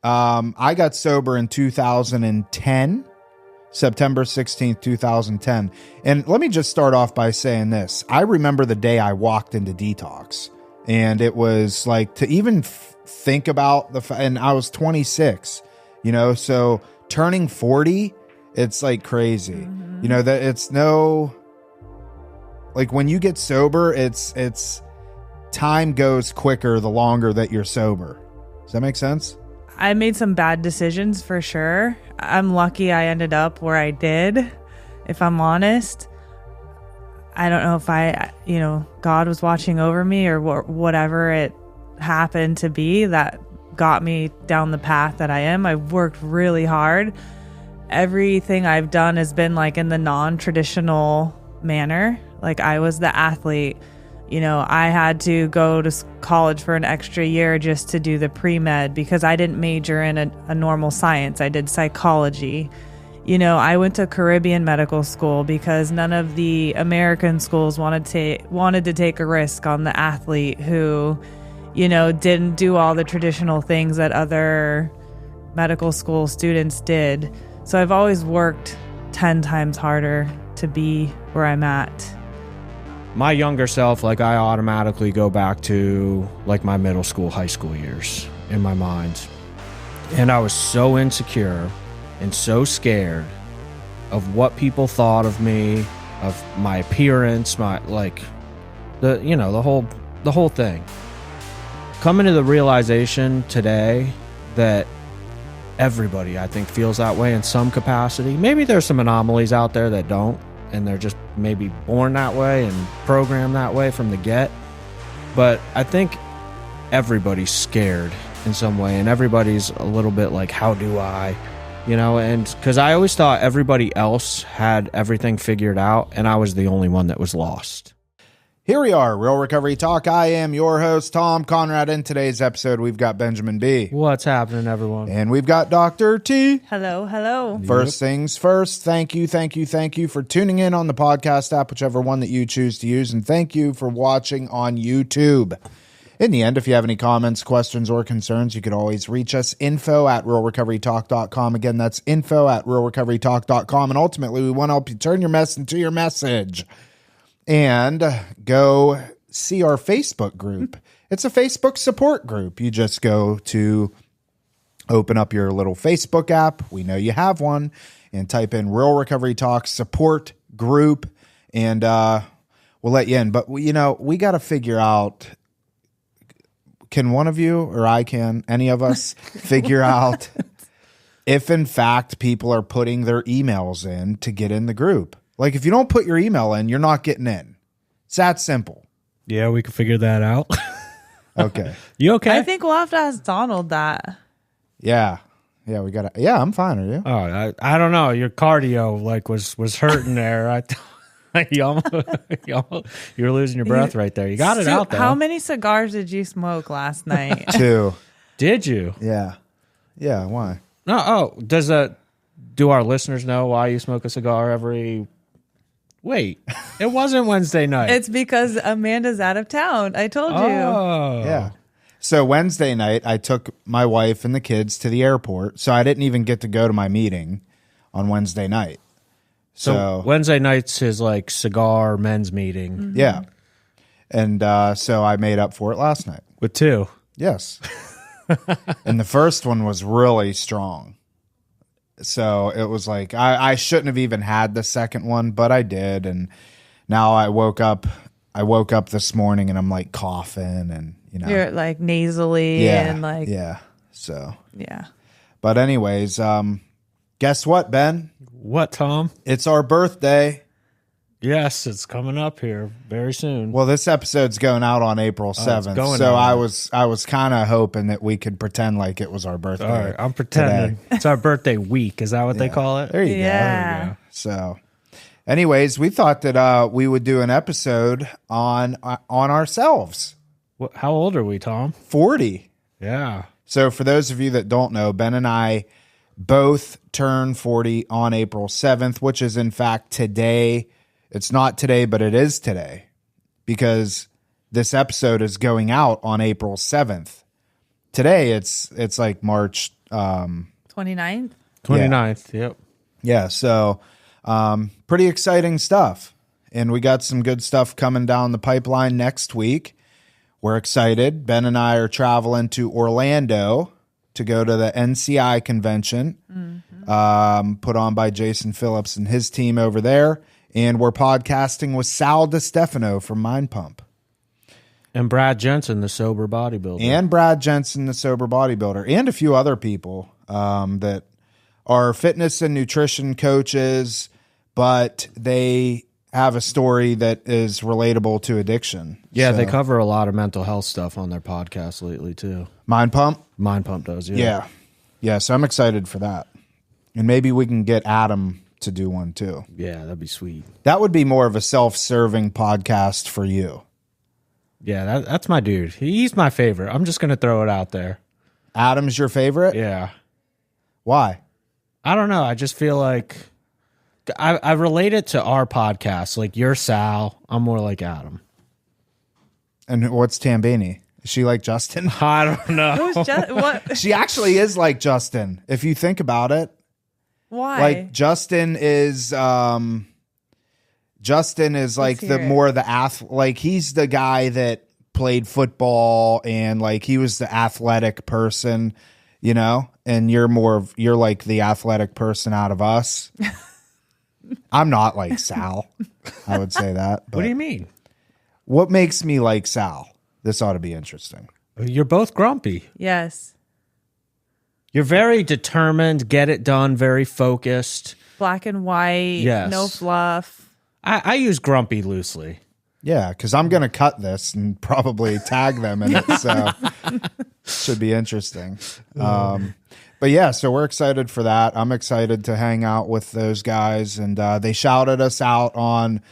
I got sober in 2010, September 16th, 2010. And let me just start off by saying this. I remember the day I walked into detox, and it was like to even think about and I was 26, so turning 40, it's like crazy. Mm-hmm. That it's like when you get sober, it's time goes quicker the longer that you're sober. Does that make sense? I made some bad decisions for sure. I'm lucky I ended up where I did, if I'm honest. I don't know if God was watching over me or whatever it happened to be that got me down the path that I am. I've worked really hard. Everything I've done has been like in the non-traditional manner. Like I was the athlete. I had to go to college for an extra year just to do the pre-med because I didn't major in a normal science. I did psychology. I went to Caribbean medical school because none of the American schools wanted to take a risk on the athlete who, didn't do all the traditional things that other medical school students did. So I've always worked 10 times harder to be where I'm at. My younger self, like I automatically go back to like my middle school, high school years in my mind. And I was so insecure and so scared of what people thought of me, of my appearance, the whole thing. Coming to the realization today that everybody, I think, feels that way in some capacity. Maybe there's some anomalies out there that don't, and they're just maybe born that way and programmed that way from the get. But I think everybody's scared in some way, and everybody's a little bit like, how do I? And because I always thought everybody else had everything figured out, and I was the only one that was lost. Here we are, Real Recovery Talk. I am your host, Tom Conrad. In today's episode, we've got Benjamin B. What's happening, everyone? And we've got Dr. T. Hello. First things first, thank you for tuning in on the podcast app, whichever one that you choose to use, and thank you for watching on YouTube. In the end, if you have any comments, questions, or concerns, you could always reach us, info@realrecoverytalk.com. Again, that's info@realrecoverytalk.com. And ultimately, we want to help you turn your mess into your message. And go see our Facebook group. It's a Facebook support group. You just go to open up your little Facebook app. We know you have one. And type in Real Recovery Talk support group. And we'll let you in. But, we got to figure out, can one of you, or any of us, figure out if, in fact, people are putting their emails in to get in the group? Like, if you don't put your email in, you're not getting in. It's that simple. Yeah, we can figure that out. Okay. You okay? I think we'll have to ask Donald that. Yeah. Yeah, we got to. Yeah, I'm fine. Are you? Oh, I don't know. Your cardio was hurting there. You're losing your breath right there. You got it out there. How many cigars did you smoke last night? 2. Did you? Yeah. Yeah, why? No. Do our listeners know why you smoke a cigar every... Wait, it wasn't Wednesday night. It's because Amanda's out of town. I told you. Oh. Yeah. So Wednesday night, I took my wife and the kids to the airport, so I didn't even get to go to my meeting on Wednesday night. So Wednesday night's his like cigar men's meeting. Mm-hmm. Yeah. And so I made up for it last night. With 2. Yes. And the first one was really strong. So it was like, I shouldn't have even had the second one, but I did. And now I woke up this morning and I'm like coughing and, You're like nasally and like. Yeah. So. Yeah. But anyways, guess what, Ben? What, Tom? It's our birthday. Yes, it's coming up here very soon. Well, this episode's going out on April 7th. So I was kind of hoping that we could pretend like it was our birthday. All right, I'm pretending. It's our birthday week. Is that what they call it? There you go. Yeah. There you go. So anyways, we thought that we would do an episode on ourselves. How old are we, Tom? 40. Yeah. So for those of you that don't know, Ben and I both turn 40 on April 7th, which is in fact today. It's not today, but it is today because this episode is going out on April 7th. today it's like March 29th. 29th. Yep. Yeah, so pretty exciting stuff. And we got some good stuff coming down the pipeline next week. We're excited. Ben and I are traveling to Orlando to go to the NCI convention, put on by Jason Phillips and his team over there. And we're podcasting with Sal DiStefano from Mind Pump. And Brad Jensen, the sober bodybuilder. And Brad Jensen, the sober bodybuilder. And a few other people that are fitness and nutrition coaches, but they have a story that is relatable to addiction. Yeah, So, they cover a lot of mental health stuff on their podcast lately, too. Mind Pump? Mind Pump does, yeah. Yeah. Yeah, so I'm excited for that. And maybe we can get Adam to do one too. Yeah, that'd be sweet. That would be more of a self-serving podcast for you. Yeah, that's my dude. He's my favorite. I'm just going to throw it out there. Adam's your favorite? Yeah. Why? I don't know. I just feel like I relate it to our podcast. Like, you're Sal. I'm more like Adam. And what's Tambini? Is she like Justin? I don't know. What? She actually is like Justin, if you think about it. Why? Like Justin is like like he's the guy that played football and like he was the athletic person, you know, and you're like the athletic person out of us. I'm not like Sal. I would say that. What do you mean? What makes me like Sal? This ought to be interesting. You're both grumpy. Yes. You're very determined, get it done, very focused. Black and white. Yes. No fluff. I use grumpy loosely. Yeah, because I'm going to cut this and probably tag them in it. So should be interesting. But yeah, so we're excited for that. I'm excited to hang out with those guys. And they shouted us out on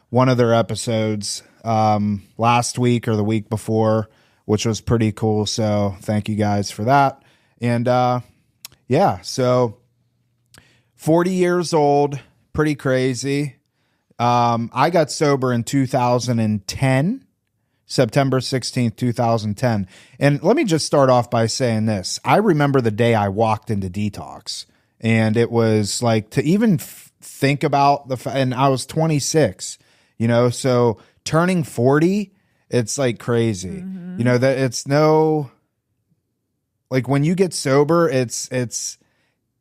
one of their episodes last week or the week before, which was pretty cool. So thank you guys for that. And yeah, so 40 years old, pretty crazy. I got sober in 2010, September 16th, 2010. And let me just start off by saying this. I remember the day I walked into detox, and it was like to even think about and I was 26, you know, so turning 40, it's like crazy, you know, that it's like when you get sober, it's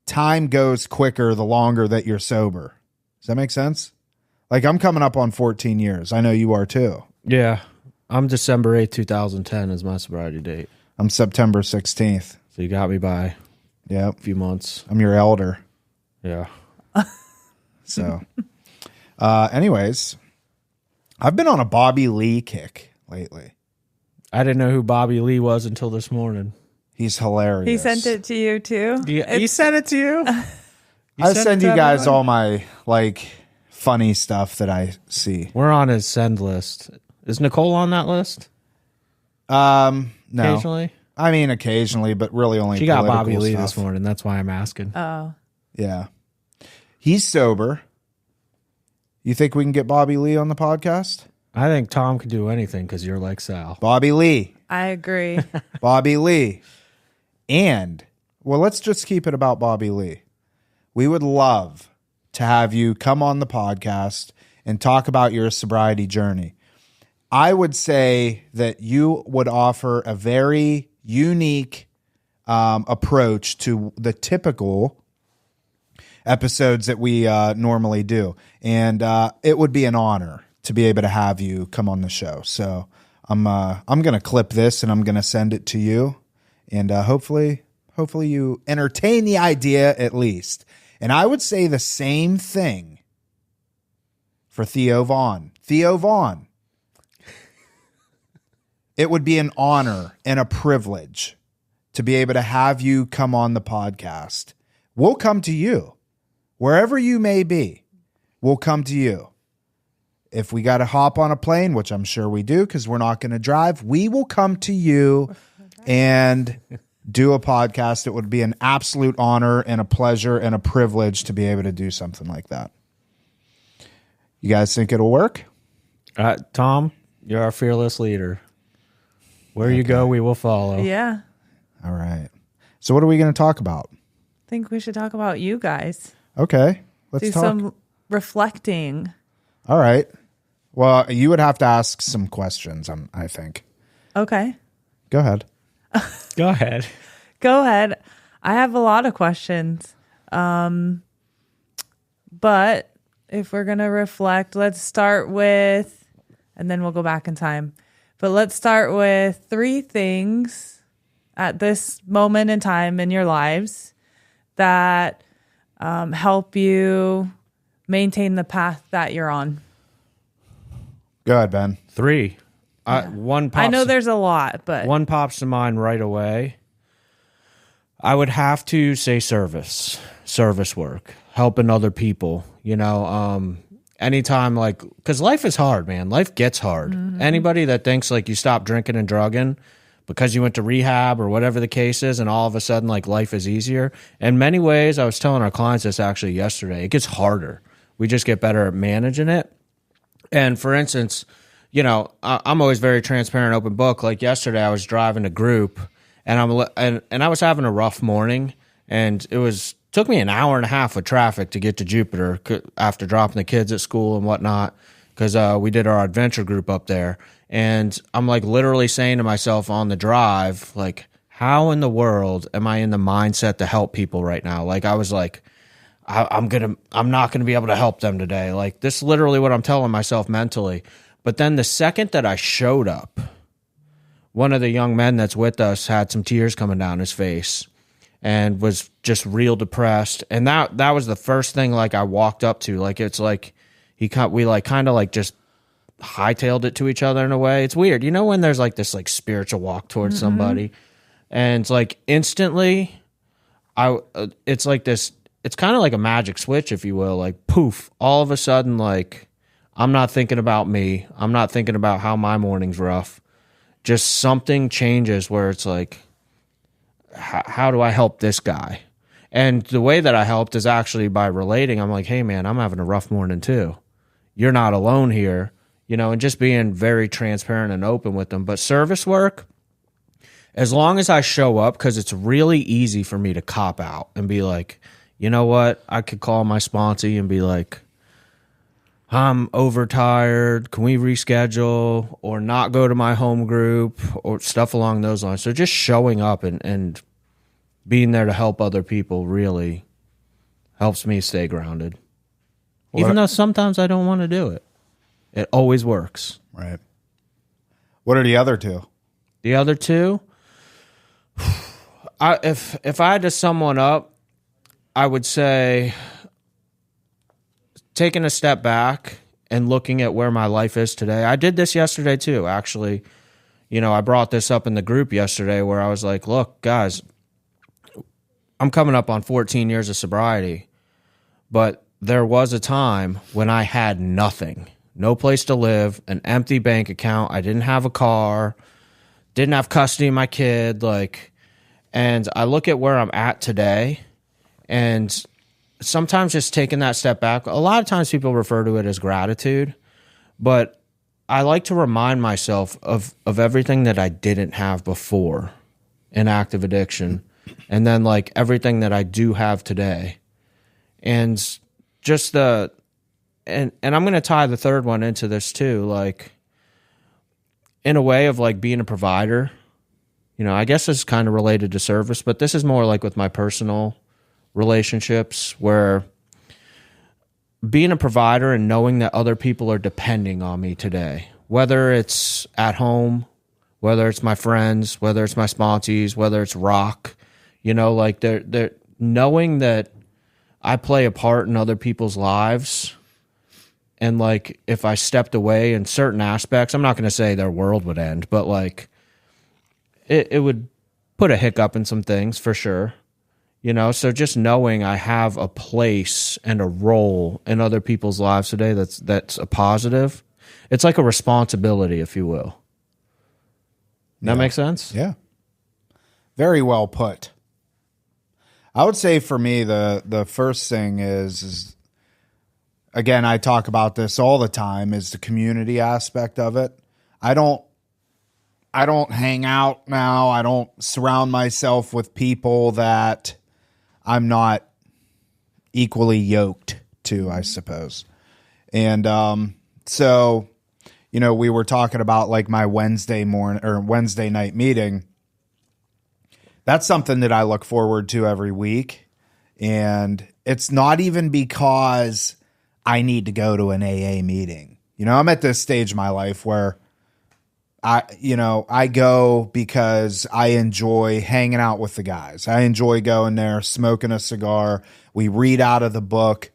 time goes quicker the longer that you're sober. Does that make sense? Like I'm coming up on 14 years. I know you are too. Yeah. I'm December 8th, 2010 is my sobriety date. I'm September 16th. So you got me by Yep. a few months. I'm your elder. Yeah. So anyways, I've been on a Bobby Lee kick lately. I didn't know who Bobby Lee was until this morning. He's hilarious. He sent it to you too? He sent it to you? I send you guys all my like funny stuff that I see. We're on his send list. Is Nicole on that list? No. Occasionally? I mean occasionally, but really only She got political Bobby Lee stuff. this morning. That's why I'm asking. Oh. Yeah. He's sober. You think we can get Bobby Lee on the podcast? I think Tom could do anything because you're like Sal. Bobby Lee. I agree. Bobby Lee. And, well, let's just keep it about Bobby Lee. We would love to have you come on the podcast and talk about your sobriety journey. I would say that you would offer a very unique approach to the typical episodes that we normally do. And it would be an honor to be able to have you come on the show. So I'm going to clip this and I'm going to send it to you. And hopefully you entertain the idea at least. And I would say the same thing for Theo Vaughn. Theo Vaughn. It would be an honor and a privilege to be able to have you come on the podcast. We'll come to you. Wherever you may be, we'll come to you. If we got to hop on a plane, which I'm sure we do because we're not going to drive, we will come to you and do a podcast. It would be an absolute honor and a pleasure and a privilege to be able to do something like that. You guys think it'll work? Tom, you're our fearless leader. Where you go, we will follow. Yeah. All right. So what are we going to talk about? I think we should talk about you guys. Okay. Let's Do talk. some reflecting. All right. Well, you would have to ask some questions, I think. Okay. Go ahead. Go ahead. Go ahead. I have a lot of questions. But if we're going to reflect, let's start with, and then we'll go back in time. But let's start with 3 things at this moment in time in your lives that help you maintain the path that you're on. Go ahead, Ben. 3. One pops, I know there's a lot, but one pops to mind right away. I would have to say service work, helping other people, anytime, like, because life is hard, man. Life gets hard. Mm-hmm. Anybody that thinks like you stop drinking and drugging because you went to rehab or whatever the case is, and all of a sudden like life is easier. In many ways, I was telling our clients this actually yesterday, it gets harder. We just get better at managing it. And for instance, I'm always very transparent, open book. Like yesterday, I was driving a group, and I was having a rough morning, and took me an hour and a half with traffic to get to Jupiter after dropping the kids at school and whatnot, because we did our adventure group up there. And I'm like literally saying to myself on the drive, like, how in the world am I in the mindset to help people right now? Like, I was like, I'm not gonna be able to help them today. Like, this is literally what I'm telling myself mentally. But then the second that I showed up, one of the young men that's with us had some tears coming down his face and was just real depressed. And that was the first thing, like, I walked up to. Like, it's like we like kind of like just hightailed it to each other in a way. It's weird, when there's like this like spiritual walk towards mm-hmm. somebody, and it's like instantly, it's like this. It's kind of like a magic switch, if you will. Like, poof! All of a sudden, like, I'm not thinking about me. I'm not thinking about how my morning's rough. Just something changes where it's like, how do I help this guy? And the way that I helped is actually by relating. I'm like, hey, man, I'm having a rough morning too. You're not alone here, and just being very transparent and open with them. But service work, as long as I show up, because it's really easy for me to cop out and be like, you know what? I could call my sponsee and be like, I'm overtired. Can we reschedule or not go to my home group or stuff along those lines? So just showing up and being there to help other people really helps me stay grounded. Even though sometimes I don't want to do it. It always works. Right. What are the other 2? The other 2? If I had to sum one up, I would say taking a step back and looking at where my life is today. I did this yesterday too, actually. I brought this up in the group yesterday where I was like, look, guys, I'm coming up on 14 years of sobriety, but there was a time when I had nothing, no place to live, an empty bank account. I didn't have a car, didn't have custody of my kid. And I look at where I'm at today, and sometimes just taking that step back, a lot of times people refer to it as gratitude, but I like to remind myself of everything that I didn't have before in active addiction, and then like everything that I do have today. And just and I'm going to tie the third one into this too, like in a way of like being a provider. I guess this is kind of related to service, but this is more like with my personal relationships, where being a provider and knowing that other people are depending on me today, whether it's at home, whether it's my friends, whether it's my sponsees, whether it's rock, like they're knowing that I play a part in other people's lives. And like, if I stepped away in certain aspects, I'm not going to say their world would end, but like it would put a hiccup in some things for sure. So just knowing I have a place and a role in other people's lives today that's a positive. It's like a responsibility, if you will. That make sense? Yeah. Very well put. I would say for me, the first thing is again, I talk about this all the time, is the community aspect of it. I I don't hang out now. I don't surround myself with people that I'm not equally yoked to, I suppose. And so, you know, we were talking about like my Wednesday morning or Wednesday night meeting. That's something that I look forward to every week. And it's not even because I need to go to an AA meeting. You know, I'm at this stage of my life where I go because I enjoy hanging out with the guys. I enjoy going there, smoking a cigar. We read out of the book.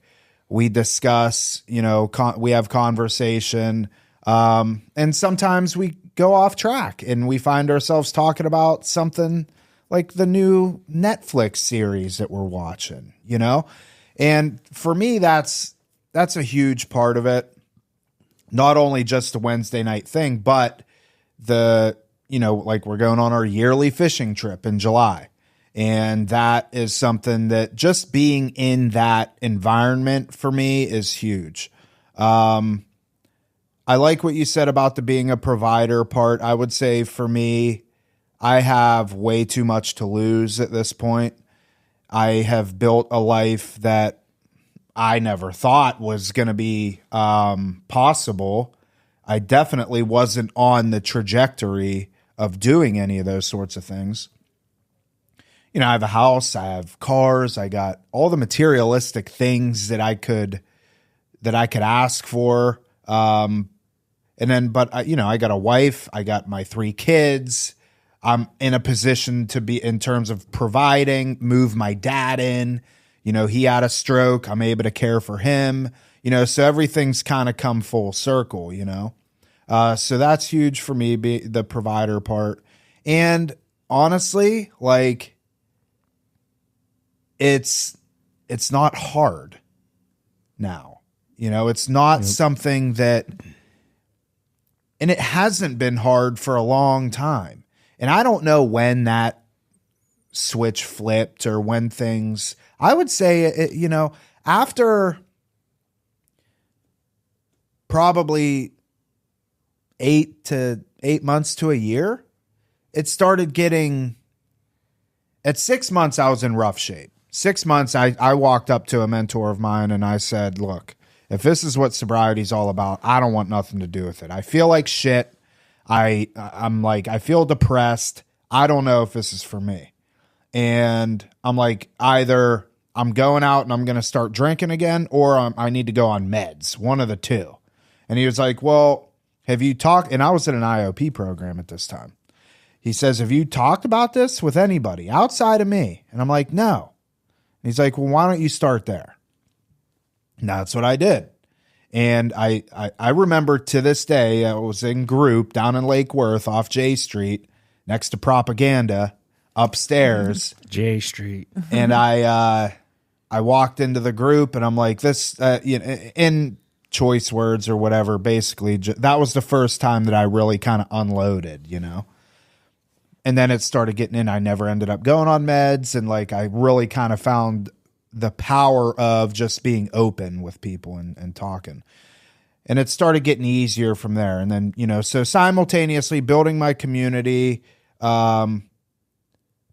We discuss, you know, we have conversation. And sometimes we go off track and we find ourselves talking about something like the new Netflix series that we're watching, you know? And for me, that's a huge part of it. Not only just a Wednesday night thing, but like we're going on our yearly fishing trip in July. And that is something that just being in that environment for me is huge. I like what you said about the being a provider part. I would say for me, I have way too much to lose at this point. I have built a life that I never thought was going to be possible. I definitely wasn't on the trajectory of doing any of those sorts of things. You know, I have a house, I have cars, I got all the materialistic things that I could ask for. But I got a wife, I got my 3 kids. I'm in a position to be, in terms of providing, move my dad in. You know, he had a stroke. I'm able to care for him. You know, so everything's kind of come full circle, you know. So that's huge for me, the provider part. And honestly, like, it's not hard now. You know, it's not something that, and it hasn't been hard for a long time. And I don't know when that switch flipped or when things, I would say, after probably 8 months to a year, it started getting, at 6 months, I was in rough shape. 6 months, I walked up to a mentor of mine and I said, look, if this is what sobriety is all about, I don't want nothing to do with it. I feel like shit. I feel depressed. I don't know if this is for me. And I'm like, either I'm going out and I'm going to start drinking again, or I need to go on meds, one of the two. And he was like, well, have you talked? And I was in an IOP program at this time. He says, have you talked about this with anybody outside of me? And I'm like, no. And he's like, well, why don't you start there? And that's what I did. And I remember to this day, I was in group down in Lake Worth off J Street next to Propaganda upstairs. J Street. And I walked into the group and I'm like, this, in choice words or whatever, basically, that was the first time that I really kind of unloaded, you know? And then it started getting in. I never ended up going on meds. And like, I really kind of found the power of just being open with people and talking. And it started getting easier from there. And then, so simultaneously building my community,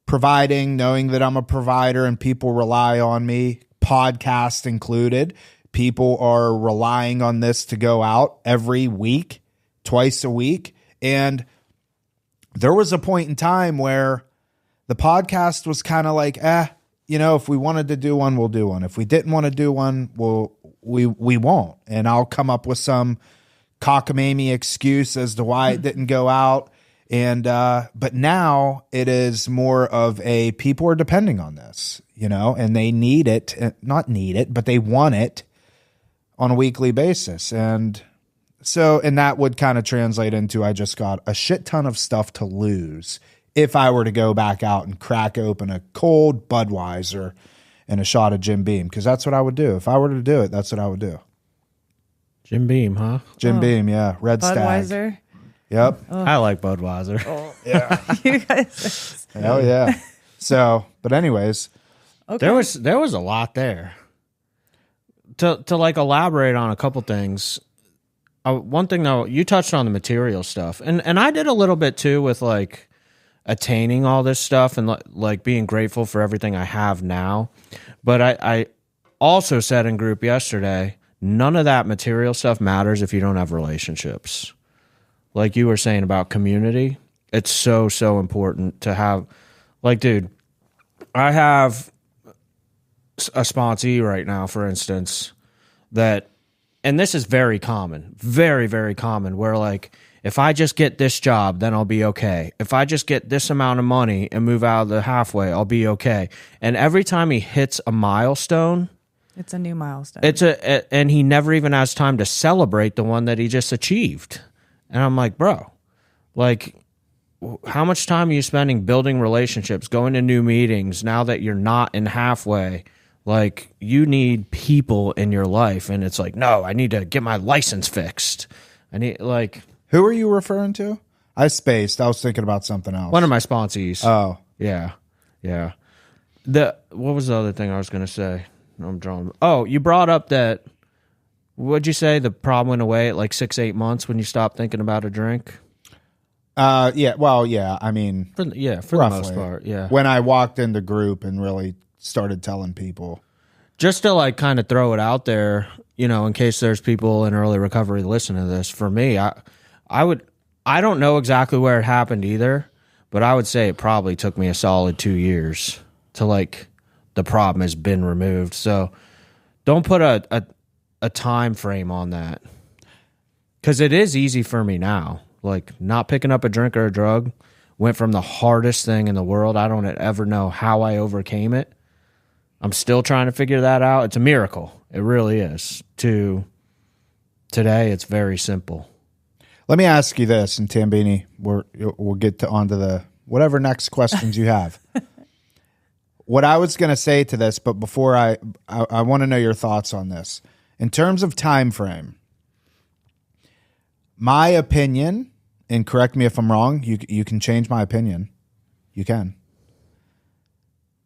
providing, knowing that I'm a provider and people rely on me, podcast included. People are relying on this to go out every week, twice a week. And there was a point in time where the podcast was kind of like, if we wanted to do one, we'll do one. If we didn't want to do one, we won't. And I'll come up with some cockamamie excuse as to why it didn't go out. And but now it is more of a, people are depending on this, and they need it, not need it, but they want it on a weekly basis. And so, and that would kind of translate into, I just got a shit ton of stuff to lose if I were to go back out and crack open a cold Budweiser and a shot of Jim Beam, because that's what I would do. If I were to do it, that's what I would do. Jim Beam, huh? Jim Beam, yeah. Red Budweiser. Stag. Yep. I like Budweiser. Oh. Yeah. You guys. Hell yeah. So, but anyways. Okay. There was a lot there. To like elaborate on a couple things. one thing though, you touched on the material stuff, and I did a little bit too with like attaining all this stuff and like being grateful for everything I have now. But I also said in group yesterday, none of that material stuff matters if you don't have relationships. Like you were saying about community, it's so important to have. Like, dude, I have a sponsee right now, for instance, that, and this is very common, very, very common, where like, if I just get this job, then I'll be okay. If I just get this amount of money and move out of the halfway, I'll be okay. And every time he hits a milestone, it's a new milestone. And he never even has time to celebrate the one that he just achieved. And I'm like, bro, like, how much time are you spending building relationships, going to new meetings now that you're not in halfway? Like, you need people in your life. And it's like, no, I need to get my license fixed. I need, like... Who are you referring to? I spaced. I was thinking about something else. One of my sponsees. Oh. Yeah. What was the other thing I was going to say? I'm drawing. Oh, you brought up that, what'd you say? The problem went away at like 6-8 months when you stopped thinking about a drink? Yeah. Well, yeah. I mean, for roughly, the most part, yeah. When I walked into group and really started telling people. Just to like kind of throw it out there, you know, in case there's people in early recovery listening to this, for me, I don't know exactly where it happened either, but I would say it probably took me a solid 2 years to like the problem has been removed. So don't put a time frame on that, because it is easy for me now. Like, not picking up a drink or a drug went from the hardest thing in the world. I don't ever know how I overcame it. I'm still trying to figure that out. It's a miracle. It really is. To today, it's very simple. Let me ask you this, and Tambini, we'll get onto the whatever next questions you have. What I was going to say to this, but before I want to know your thoughts on this. In terms of time frame, my opinion, and correct me if I'm wrong, you can change my opinion. You can.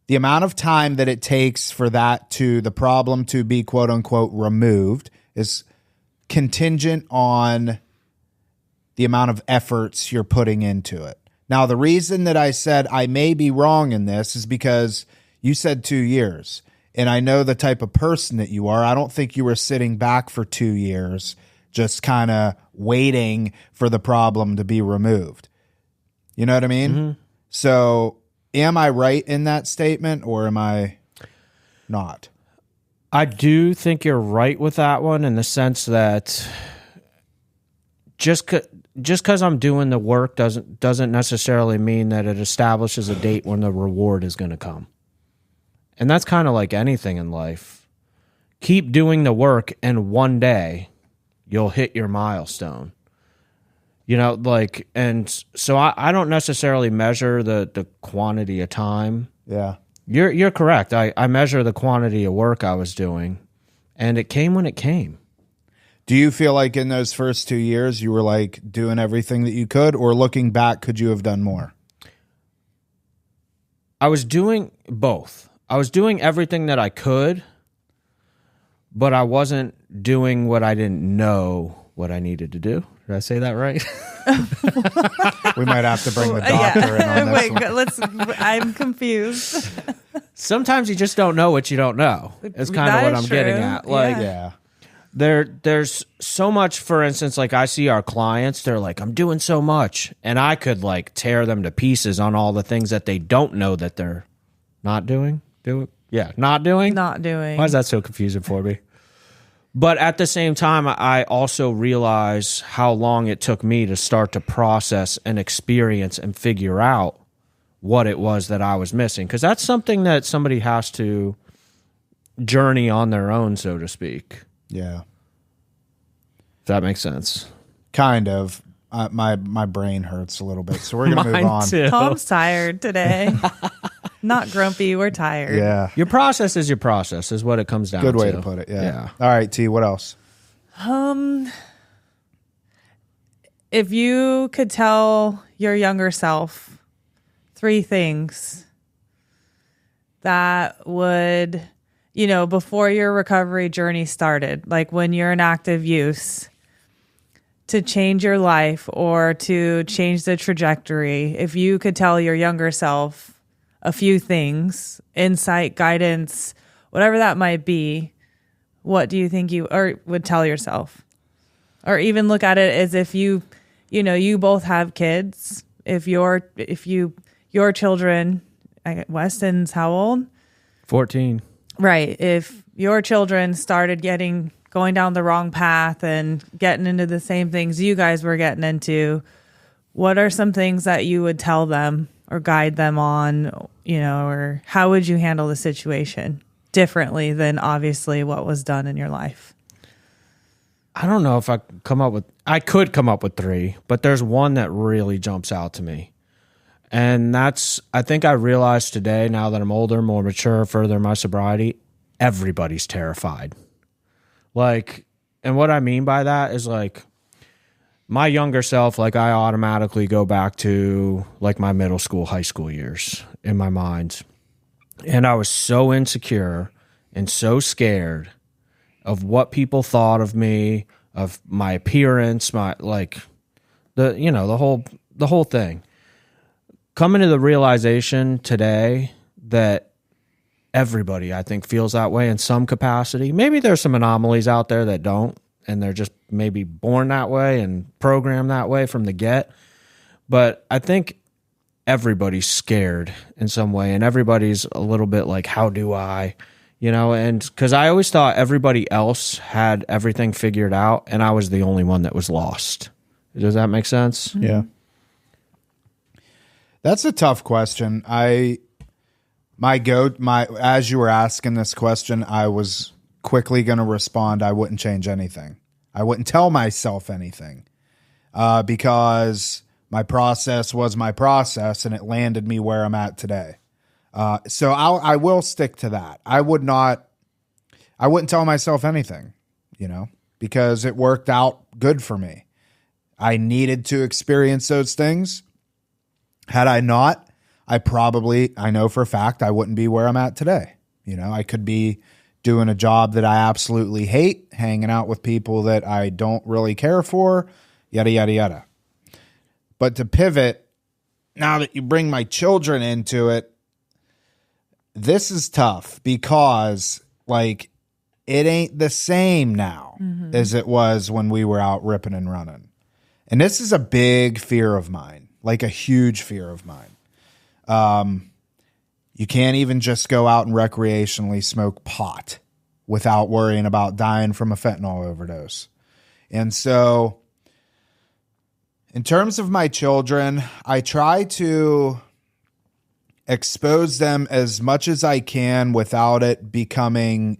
The amount of time that it takes for the problem to be quote unquote removed is contingent on the amount of efforts you're putting into it. Now, the reason that I said I may be wrong in this is because you said 2 years, and I know the type of person that you are. I don't think you were sitting back for 2 years just kind of waiting for the problem to be removed. You know what I mean? Mm-hmm. So am I right in that statement, or am I not? I do think you're right with that one, in the sense that just because I'm doing the work doesn't necessarily mean that it establishes a date when the reward is going to come. And that's kind of like anything in life. Keep doing the work, and one day you'll hit your milestone. You know, like, and so I don't necessarily measure the quantity of time. Yeah. You're correct. I measure the quantity of work I was doing, and it came when it came. Do you feel like in those first 2 years you were like doing everything that you could, or looking back, could you have done more? I was doing both. I was doing everything that I could, but I wasn't doing what I didn't know what I needed to do. Did I say that right? We might have to bring the doctor in on this one. I'm confused. Sometimes you just don't know what you don't know. It's kind of what I'm getting at. Like, yeah. There's so much, for instance, like I see our clients, they're like, I'm doing so much. And I could like tear them to pieces on all the things that they don't know that they're not doing. Not doing? Not doing. Why is that so confusing for me? But at the same time, I also realize how long it took me to start to process and experience and figure out what it was that I was missing. Because that's something that somebody has to journey on their own, so to speak. Yeah. If that makes sense. Kind of. My brain hurts a little bit, so we're going to move on. Too. Tom's tired today. Not grumpy, we're tired. Yeah. Your process is what it comes down to. Good way to put it, yeah. All right, T, what else? If you could tell your younger self 3 things that would, before your recovery journey started, like when you're in active use, to change your life or to change the trajectory, if you could tell your younger self a few things, insight, guidance, whatever that might be, what do you think you or would tell yourself? Or even look at it as if you both have kids. If your children, Weston's how old? 14. Right. If your children started going down the wrong path and getting into the same things you guys were getting into, what are some things that you would tell them or guide them on, or how would you handle the situation differently than obviously what was done in your life? I don't know if I could come up with 3, but there's one that really jumps out to me. And I think I realized today, now that I'm older, more mature, further in my sobriety, everybody's terrified. And what I mean by that is my younger self, I automatically go back to my middle school, high school years in my mind. And I was so insecure and so scared of what people thought of me, of my appearance, the whole thing. Coming to the realization today that everybody, I think, feels that way in some capacity. Maybe there's some anomalies out there that don't, and they're just maybe born that way and programmed that way from the get. But I think everybody's scared in some way, and everybody's a little bit like, how do I? And because I always thought everybody else had everything figured out, and I was the only one that was lost. Does that make sense? Yeah. That's a tough question. As you were asking this question, I was quickly going to respond, I wouldn't change anything. I wouldn't tell myself anything because my process was my process and it landed me where I'm at today. So I will stick to that. I wouldn't tell myself anything, because it worked out good for me. I needed to experience those things. Had I not, I know for a fact I wouldn't be where I'm at today. I could be doing a job that I absolutely hate, hanging out with people that I don't really care for, yada, yada, yada. But to pivot, now that you bring my children into it, this is tough because it ain't the same now as it was when we were out ripping and running. And this is a big fear of mine. A huge fear of mine. You can't even just go out and recreationally smoke pot without worrying about dying from a fentanyl overdose. And so in terms of my children, I try to expose them as much as I can without it becoming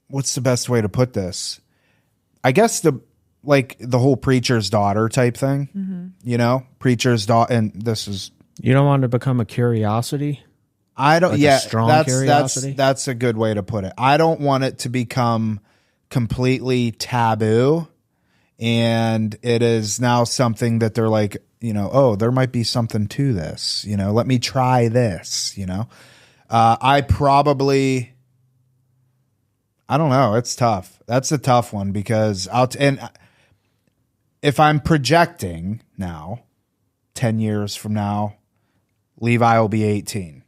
what's the best way to put this? I guess the whole preacher's daughter type thing, preacher's daughter. And this is, you don't want to become a curiosity. I don't. A strong curiosity. That's a good way to put it. I don't want it to become completely taboo. And it is now something that they're oh, there might be something to this, let me try this, I don't know. It's tough. That's a tough one because if I'm projecting now, 10 years from now, Levi will be 18.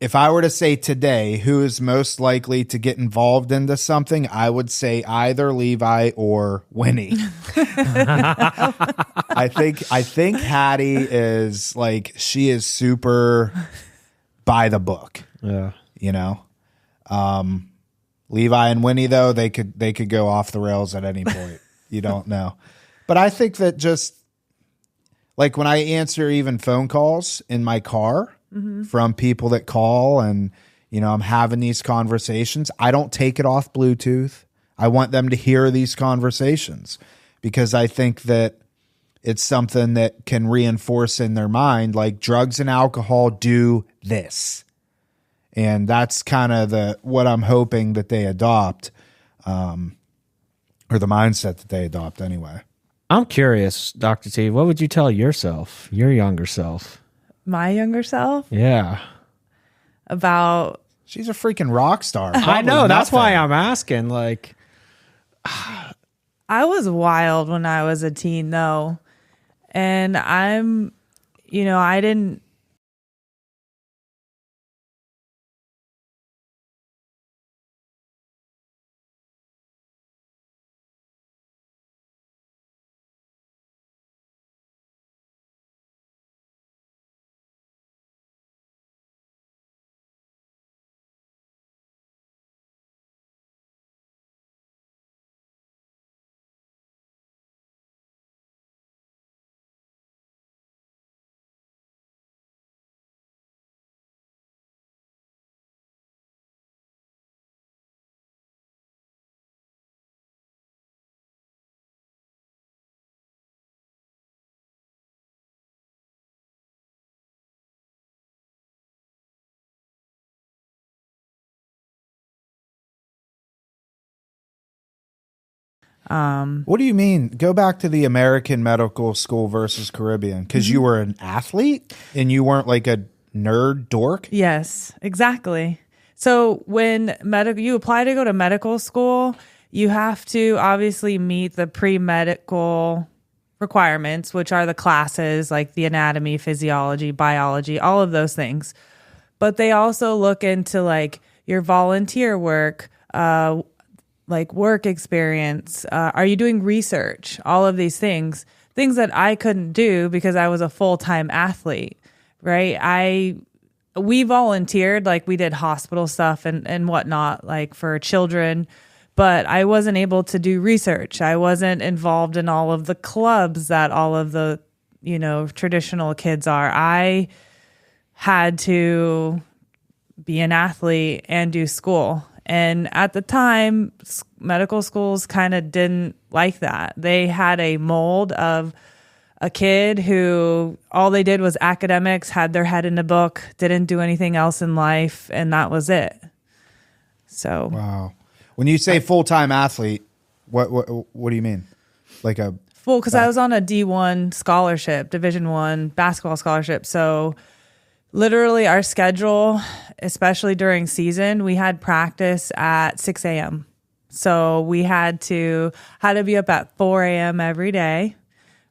If I were to say today, who is most likely to get involved into something, I would say either Levi or Winnie. I think Hattie is she is super by the book. Yeah. Levi and Winnie, though, they could go off the rails at any point. You don't know. But I think that just when I answer even phone calls in my car from people that call and, I'm having these conversations, I don't take it off Bluetooth. I want them to hear these conversations because I think that it's something that can reinforce in their mind, drugs and alcohol do this. And that's kind of what I'm hoping that they adopt, or the mindset that they adopt anyway. I'm curious, Dr. T, what would you tell yourself, your younger self? My younger self? Yeah. About She's a freaking rock star. I know. That's why I'm asking. Like, I was wild when I was a teen, though. And I didn't. What do you mean? Go back to the American medical school versus Caribbean, because you were an athlete and you weren't like a nerd dork. Yes, exactly. So when you apply to go to medical school, you have to obviously meet the pre-medical requirements, which are the classes like the anatomy, physiology, biology, all of those things. But they also look into like your volunteer work, like work experience. Are you doing research? All of these things that I couldn't do because I was a full-time athlete, right? We volunteered, like we did hospital stuff and whatnot, like for children, but I wasn't able to do research. I wasn't involved in all of the clubs that all of the, traditional kids are. I had to be an athlete and do school. And at the time, medical schools kind of didn't like that. They had a mold of a kid who all they did was academics, had their head in a book, didn't do anything else in life, and that was it. So, wow. When you say full-time athlete, what do you mean? Like a full? Because I was on a D1 scholarship, Division I basketball scholarship. So literally our schedule, especially during season, we had practice at 6 a.m. So we had to be up at 4 a.m. every day,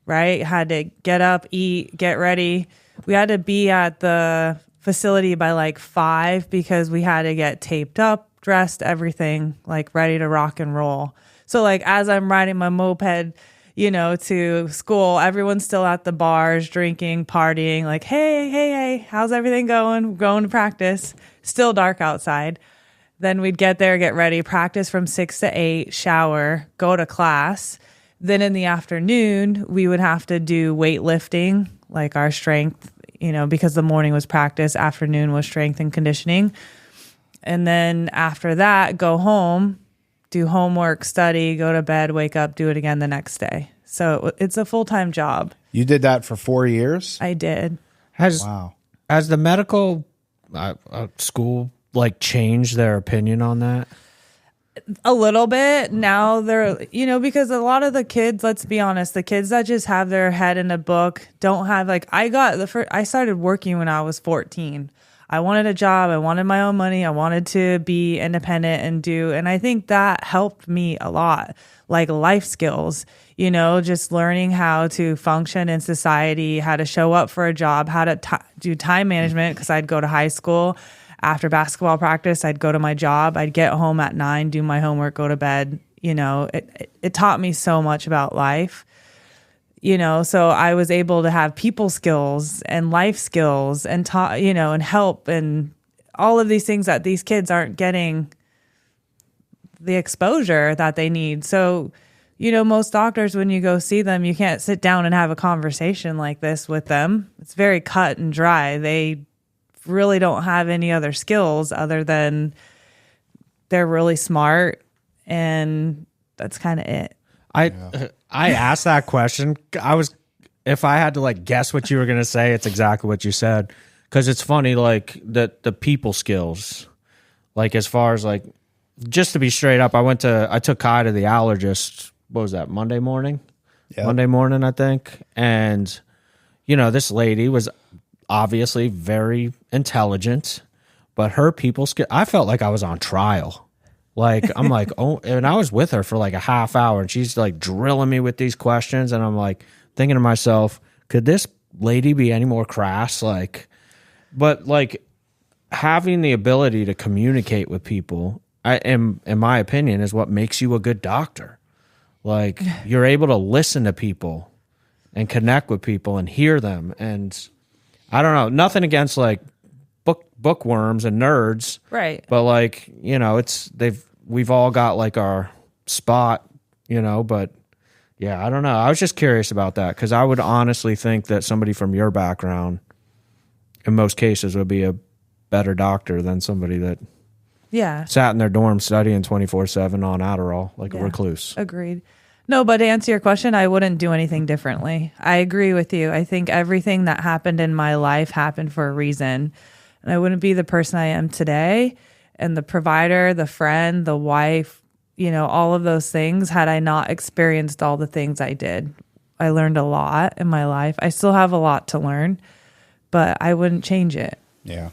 right? Had to get up, eat, get ready. We had to be at the facility by like 5 because we had to get taped up, dressed, everything, like ready to rock and roll. So like as I'm riding my moped, to school, everyone's still at the bars, drinking, partying, like, hey, how's everything going? We're going to practice. Still dark outside. Then we'd get there, get ready, practice from 6 to 8, shower, go to class. Then in the afternoon, we would have to do weightlifting, like our strength, because the morning was practice, afternoon was strength and conditioning. And then after that, go home, do homework, study, go to bed, wake up, do it again the next day. So it's a full-time job. You did that for 4 years? I did. Has the medical school like changed their opinion on that? A little bit. Now they're, because a lot of the kids, let's be honest, the kids that just have their head in a book don't have I started working when I was 14. I wanted a job. I wanted my own money. I wanted to be independent and I think that helped me a lot, like life skills, just learning how to function in society, how to show up for a job, how to do time management, because I'd go to high school. After basketball practice, I'd go to my job. I'd get home at 9, do my homework, go to bed. It taught me so much about life. So I was able to have people skills and life skills and and help and all of these things that these kids aren't getting the exposure that they need. So, most doctors, when you go see them, you can't sit down and have a conversation like this with them. It's very cut and dry. They really don't have any other skills other than they're really smart, and that's kind of it. I asked that question. If I had to like guess what you were going to say, it's exactly what you said. Cause it's funny, like the people skills, like as far as like, just to be straight up, I took Kai to the allergist. What was that? Monday morning, I think. And this lady was obviously very intelligent, but her people skill, I felt like I was on trial. Like, I'm like, oh, and I was with her for like a half hour, and she's like drilling me with these questions, and I'm like thinking to myself, could this lady be any more crass? Like, but like having the ability to communicate with people, in my opinion, is what makes you a good doctor. Like, you're able to listen to people and connect with people and hear them. And I don't know, nothing against like bookworms and nerds, Right. but like, you know, we've all got like our spot, you know. But yeah, I don't know, I was just curious about that, because I would honestly think that somebody from your background in most cases would be a better doctor than somebody that sat in their dorm studying 24/7 on Adderall like a recluse. Agreed. No, but to answer your question, I wouldn't do anything differently. I agree with you. I think everything that happened in my life happened for a reason. And I wouldn't be the person I am today, and the provider, the friend, the wife, you know, all of those things, had I not experienced all the things I did. I learned a lot in my life. I still have a lot to learn, but I wouldn't change it. Yeah.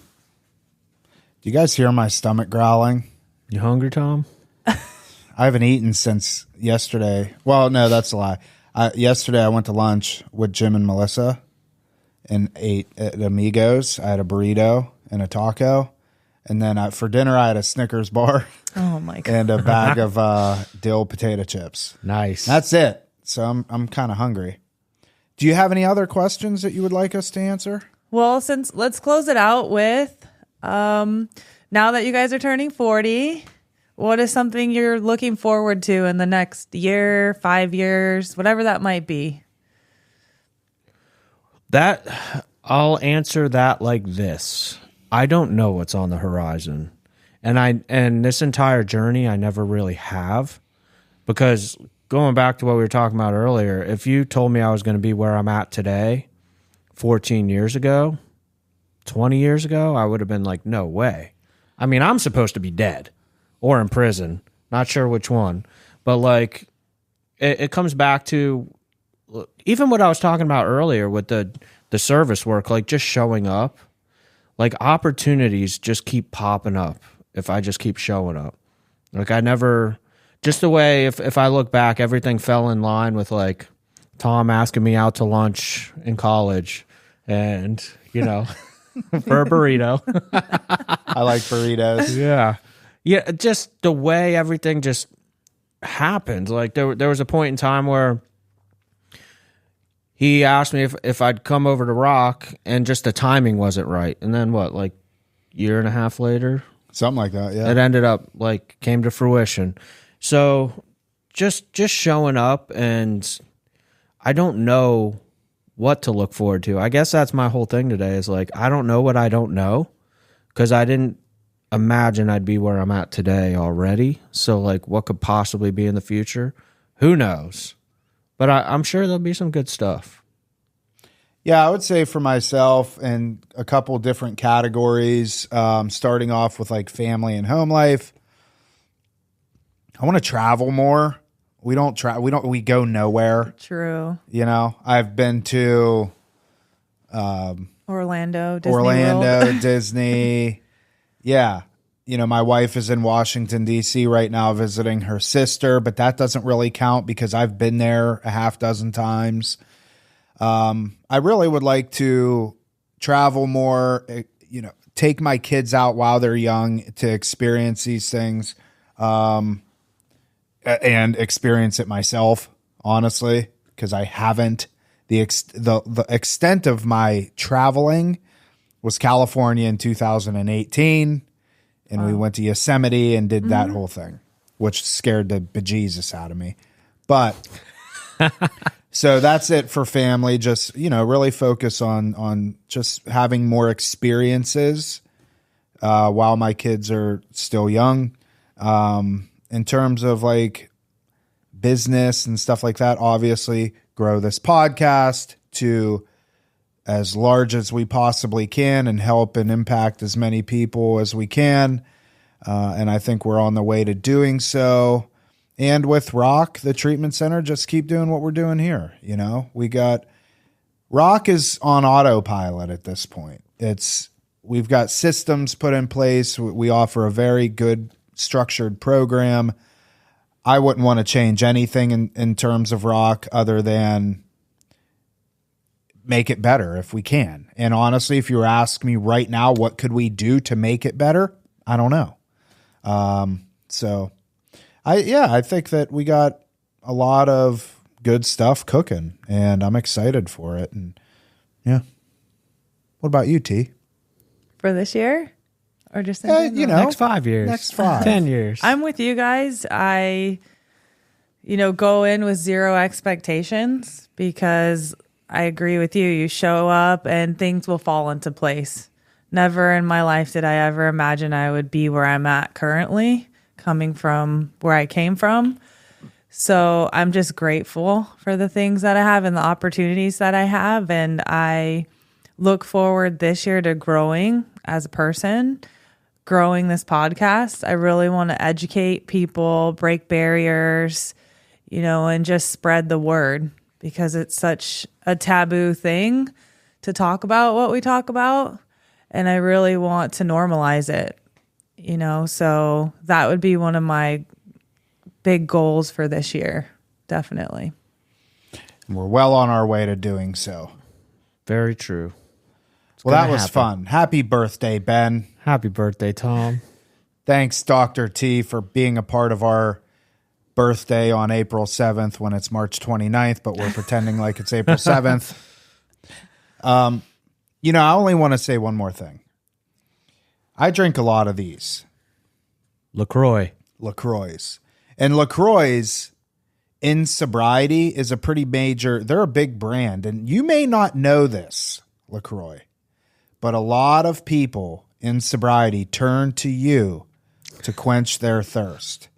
Do you guys hear my stomach growling? You hungry, Tom? I haven't eaten since yesterday. Well, no, that's a lie. Yesterday I went to lunch with Jim and Melissa and ate at Amigos. I had a burrito and a taco. And then for dinner I had a Snickers bar. Oh my God. And a bag of dill potato chips. Nice. That's it. So I'm kind of hungry. Do you have any other questions that you would like us to answer? Well, let's close it out with, now that you guys are turning 40, what is something you're looking forward to in the next year, 5 years, whatever that might be? That, I'll answer that like this. I don't know what's on the horizon. And this entire journey I never really have, because going back to what we were talking about earlier, if you told me I was going to be where I'm at today 14 years ago, 20 years ago, I would have been like, no way. I mean, I'm supposed to be dead or in prison. Not sure which one. But like, it comes back to even what I was talking about earlier with the service work, like just showing up. Like, opportunities just keep popping up if I just keep showing up. Like, I never, just the way, if I look back, everything fell in line with like Tom asking me out to lunch in college and, you know, for a burrito. I like burritos. Yeah. Yeah, just the way everything just happened. Like, there was a point in time where he asked me if I'd come over to Rock, and just the timing wasn't right. And then what, like year and a half later? Something like that, yeah. It ended up, like, came to fruition. So just showing up, and I don't know what to look forward to. I guess that's my whole thing today, is like, I don't know what I don't know, because I didn't imagine I'd be where I'm at today already. So like, what could possibly be in the future? Who knows? But I'm sure there'll be some good stuff. Yeah, I would say for myself, in a couple different categories, starting off with like family and home life. I want to travel more. We go nowhere. True. You know, I've been to Orlando, Disney World. Disney. Yeah. You know, my wife is in Washington, D.C. right now visiting her sister, but that doesn't really count because I've been there a half dozen times. I really would like to travel more, you know, take my kids out while they're young to experience these things, and experience it myself, honestly, because I haven't. The extent of my traveling was California in 2018. And we went to Yosemite and did that whole thing, which scared the bejesus out of me. But so that's it for family. Just, you know, really focus on just having more experiences while my kids are still young. In terms of like business and stuff like that, obviously grow this podcast to as large as we possibly can and help and impact as many people as we can. And I think we're on the way to doing so. And with Rock, the treatment center, just keep doing what we're doing here. You know, Rock is on autopilot at this point. It's we've got systems put in place. We offer a very good structured program. I wouldn't want to change anything in terms of rock other than make it better if we can. And honestly, if you were asking me right now, what could we do to make it better? I don't know. So I think that we got a lot of good stuff cooking, and I'm excited for it. And yeah. What about you, T? For this year? Or just next 5 years. Next 5. 10 years. I'm with you guys. I go in with zero expectations because I agree with you. You show up and things will fall into place. Never in my life did I ever imagine I would be where I'm at currently, coming from where I came from. So I'm just grateful for the things that I have and the opportunities that I have. And I look forward this year to growing as a person, growing this podcast. I really want to educate people, break barriers, and just spread the word because it's such a taboo thing to talk about what we talk about. And I really want to normalize it, so that would be one of my big goals for this year. Definitely. We're well on our way to doing so. Very true. Well, that was fun. Happy birthday, Ben. Happy birthday, Tom. Thanks, Dr. T, for being a part of our birthday on April 7th when it's March 29th, but we're pretending like it's April 7th. I only want to say one more thing. I drink a lot of these. LaCroix. And LaCroix in sobriety is a pretty major, they're a big brand. And you may not know this, LaCroix, but a lot of people in sobriety turn to you to quench their thirst.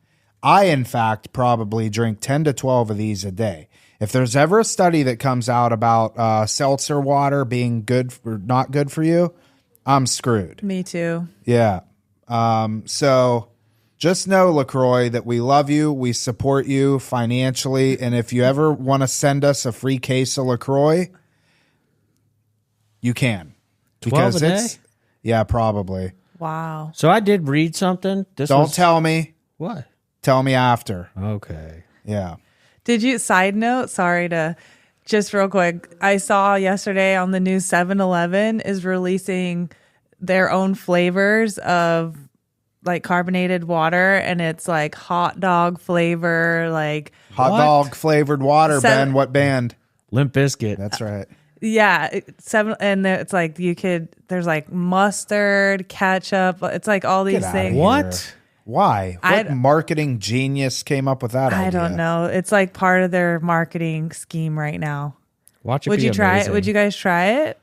I, in fact, probably drink 10 to 12 of these a day. If there's ever a study that comes out about seltzer water being good or not good for you, I'm screwed. Me too. Yeah. So just know, LaCroix, that we love you. We support you financially. And if you ever want to send us a free case of LaCroix, you can. 12 a day? Yeah, probably. Wow. So I did read something. Don't tell me. What? Tell me after. Okay. Yeah. Did you, side note, sorry to, just real quick, I saw yesterday on the news 7-Eleven is releasing their own flavors of like carbonated water, and it's like hot dog flavor, like hot dog flavored water. Ben, what band? Limp Bizkit. That's right. Yeah, it's like there's like mustard, ketchup. It's like all these things. What? Why? What marketing genius came up with that idea? I don't know. It's like part of their marketing scheme right now. Watch it. Would you try it? Would you guys try it?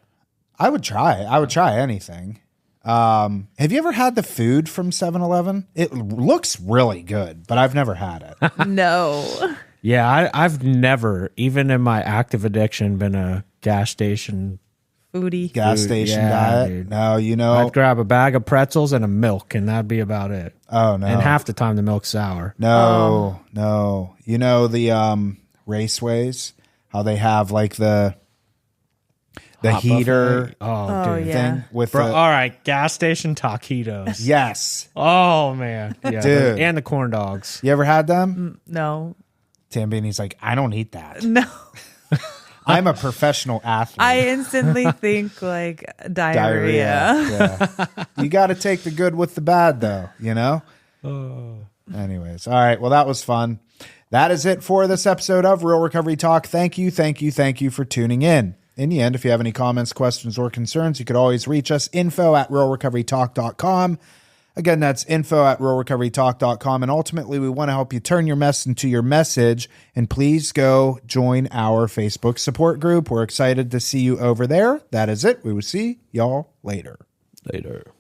I would try it. I would try anything. Have you ever had the food from 7-Eleven? It looks really good, but I've never had it. No. Yeah, I've never, even in my active addiction, been a gas station foodie. Gas station diet. Dude. No, I'd grab a bag of pretzels and a milk, and that'd be about it. Oh no! And half the time the milk's sour. No. You know the raceways, how they have like the heater. Dude. Yeah. Thing with all right, gas station taquitos. Yes. Oh man, yeah, dude. And the corn dogs. You ever had them? No. Tambini's like, I don't eat that. No. I'm a professional athlete. I instantly think like diarrhea. Yeah. You got to take the good with the bad, though, you know? Anyways. All right. Well, that was fun. That is it for this episode of Real Recovery Talk. Thank you for tuning in. In the end, if you have any comments, questions, or concerns, you could always reach us, info@realrecoverytalk.com. Again, that's info@realrecoverytalk.com. And ultimately, we want to help you turn your mess into your message. And please go join our Facebook support group. We're excited to see you over there. That is it. We will see y'all later. Later.